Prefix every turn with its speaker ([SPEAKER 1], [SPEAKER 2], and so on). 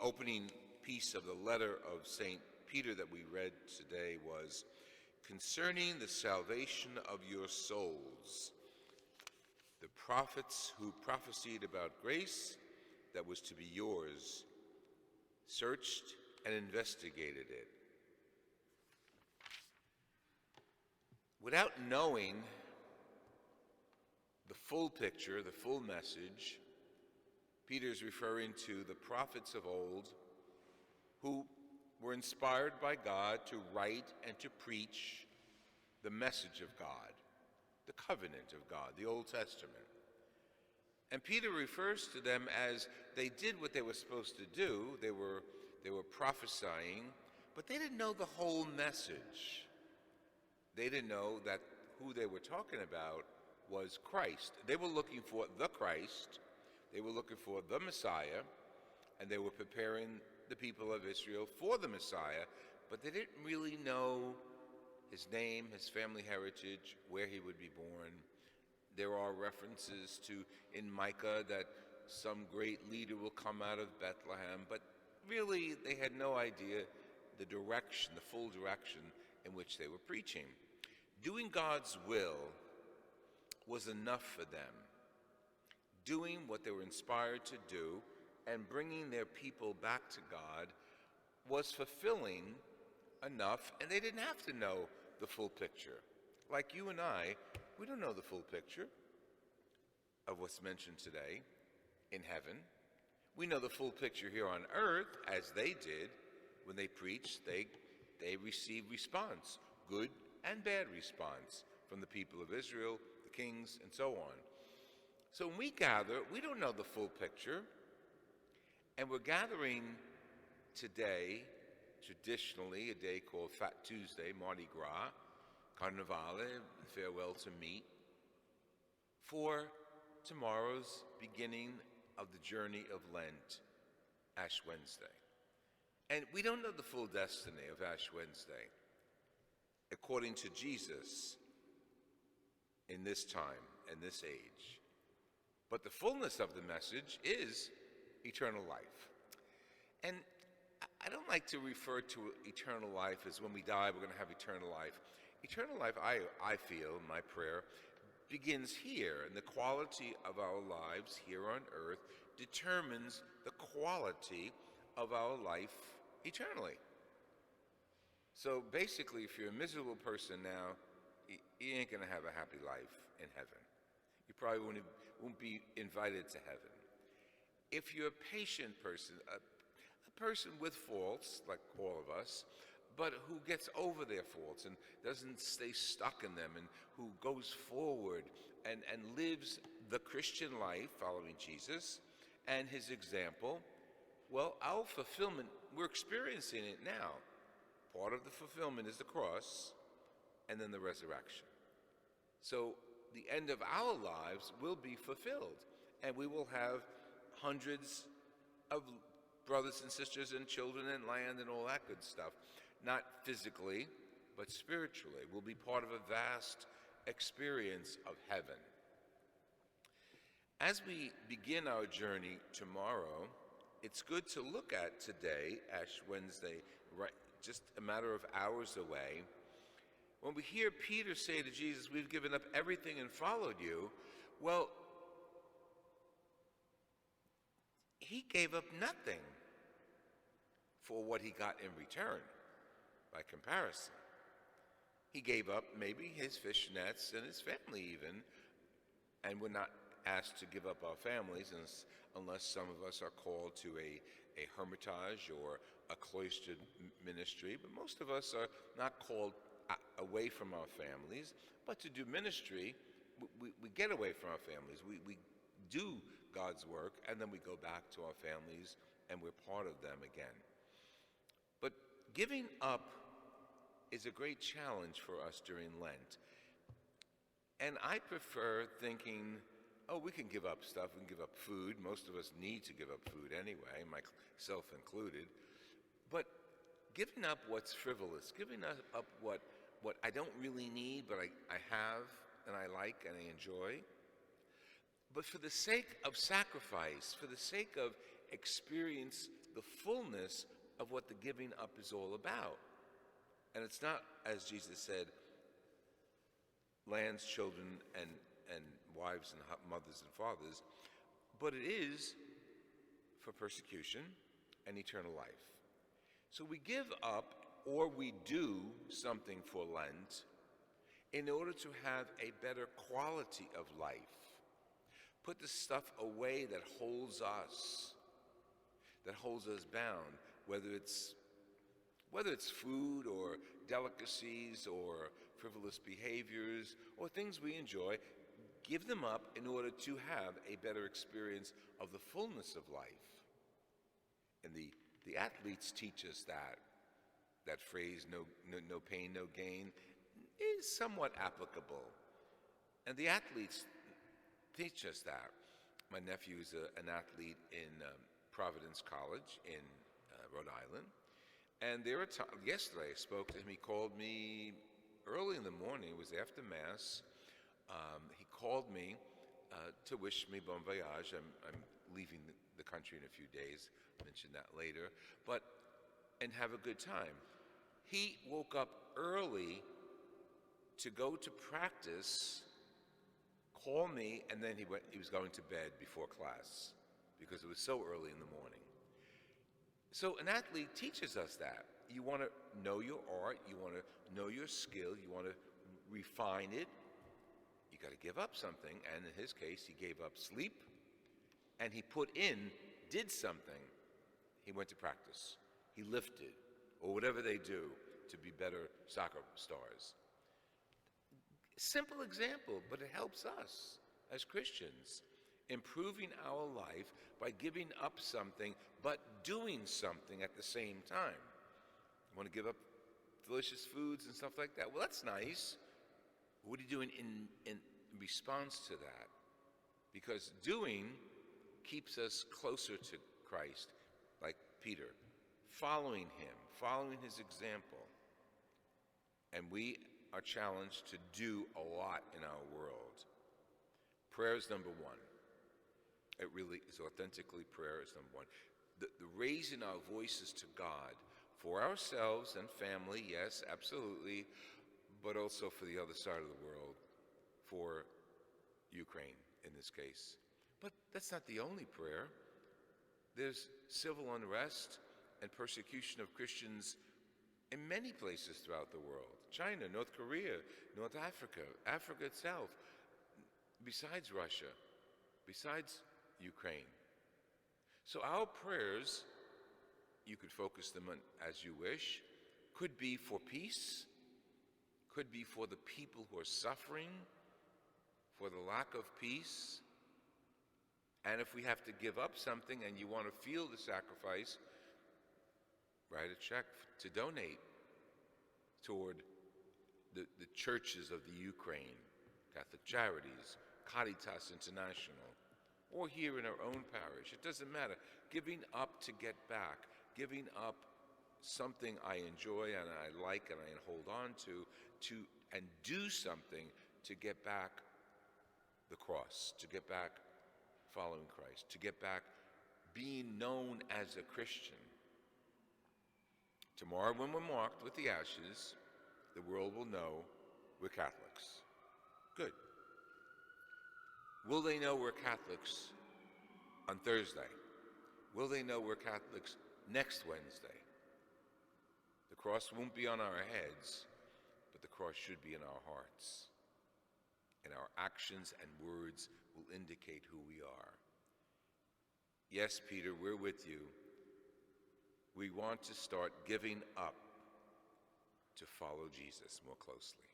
[SPEAKER 1] opening piece of the letter of St. Peter that we read today was concerning the salvation of your souls. The prophets who prophesied about grace that was to be yours searched and investigated it. Without knowing the full picture, the full message, Peter's referring to the prophets of old who were inspired by God to write and to preach the message of God, the covenant of God, the Old Testament. And Peter refers to them as they did what they were supposed to do. They were prophesying, but they didn't know the whole message. They didn't know that who they were talking about was Christ. They were looking for the Christ. They were looking for the Messiah, and they were preparing the people of Israel for the Messiah, but they didn't really know his name, his family heritage, where he would be born. There are references to, in Micah, that some great leader will come out of Bethlehem, but really they had no idea the direction, the full direction in which they were preaching. Doing God's will was enough for them. Doing what they were inspired to do and bringing their people back to God was fulfilling enough, and they didn't have to know the full picture. Like you and I, we don't know the full picture of what's mentioned today in heaven. We know the full picture here on earth, as they did when they preached. They received response, good and bad response, from the people of Israel, the kings, and so on. So when we gather, we don't know the full picture, and we're gathering today, traditionally, a day called Fat Tuesday, Mardi Gras, Carnevale, farewell to meat, for tomorrow's beginning of the journey of Lent, Ash Wednesday. And we don't know the full destiny of Ash Wednesday, according to Jesus, in this time and this age. But the fullness of the message is eternal life. And I don't like to refer to eternal life as when we die, we're going to have eternal life. Eternal life, I feel, in my prayer, begins here, and the quality of our lives here on earth determines the quality of our life eternally. So basically, if you're a miserable person now, you ain't going to have a happy life in heaven. You probably won't be invited to heaven. If you're a patient person, a person with faults, like all of us, but who gets over their faults and doesn't stay stuck in them, and who goes forward and lives the Christian life following Jesus and his example, well, our fulfillment, we're experiencing it now. Part of the fulfillment is the cross and then the resurrection. So the end of our lives will be fulfilled, and we will have hundreds of brothers and sisters and children and land and all that good stuff. Not physically, but spiritually. We'll be part of a vast experience of heaven. As we begin our journey tomorrow, it's good to look at today, Ash Wednesday, right, just a matter of hours away. When we hear Peter say to Jesus, "We've given up everything and followed you," well, he gave up nothing for what he got in return. By comparison, he gave up maybe his fish nets and his family even, and we're not asked to give up our families unless some of us are called to a hermitage or a cloistered ministry, but most of us are not called away from our families, but to do ministry. We get away from our families. We do God's work, and then we go back to our families, and we're part of them again. But giving up is a great challenge for us during Lent. And I prefer thinking, oh, we can give up stuff, we can give up food. Most of us need to give up food anyway, myself included. But giving up what's frivolous, giving up what I don't really need, but I have and I like and I enjoy. But for the sake of sacrifice, for the sake of experience the fullness of what the giving up is all about. And it's not, as Jesus said, lands, children, and wives and mothers and fathers, but it is for persecution and eternal life. So we give up, or we do something for Lent in order to have a better quality of life. Put the stuff away that holds us bound, whether it's food or delicacies or frivolous behaviors or things we enjoy. Give them up in order to have a better experience of the fullness of life. And the athletes teach us that phrase, no pain, no gain, is somewhat applicable. And the athletes teach us that. My nephew is an athlete in Providence College in Rhode Island. And yesterday I spoke to him. He called me early in the morning. It was after Mass. He called me to wish me bon voyage. I'm leaving the country in a few days. I'll mention that later. And have a good time. He woke up early to go to practice, call me, and then he was going to bed before class because it was so early in the morning. So an athlete teaches us that. You want to know your art, you want to know your skill, you want to refine it. You got to give up something, and in his case, he gave up sleep, and he did something. He went to practice. He lifted, or whatever they do to be better soccer stars. Simple example, but it helps us as Christians, improving our life by giving up something, but doing something at the same time. You want to give up delicious foods and stuff like that? Well, that's nice. What are you doing in response to that? Because doing keeps us closer to Christ, like Peter, following him, following his example. And we are challenged to do a lot in our world. Prayer is number one. It really is authentically prayer is number one. The raising our voices to God for ourselves and family, yes, absolutely, but also for the other side of the world, for Ukraine in this case. But that's not the only prayer. There's civil unrest and persecution of Christians in many places throughout the world. China, North Korea, North Africa, Africa itself, besides Russia, besides Ukraine. So our prayers, you could focus them on as you wish, could be for peace, could be for the people who are suffering, for the lack of peace. And if we have to give up something and you want to feel the sacrifice, write a check to donate toward the churches of the Ukraine, Catholic Charities, Caritas International, or here in our own parish. It doesn't matter. Giving up to get back, giving up something I enjoy and I like and I hold on to and do something to get back the cross, to get back following Christ, to get back being known as a Christian. Tomorrow, when we're marked with the ashes, the world will know we're Catholics. Good. Will they know we're Catholics on Thursday? Will they know we're Catholics next Wednesday? The cross won't be on our heads, but the cross should be in our hearts. And our actions and words will indicate who we are. Yes, Peter, we're with you. We want to start giving up to follow Jesus more closely.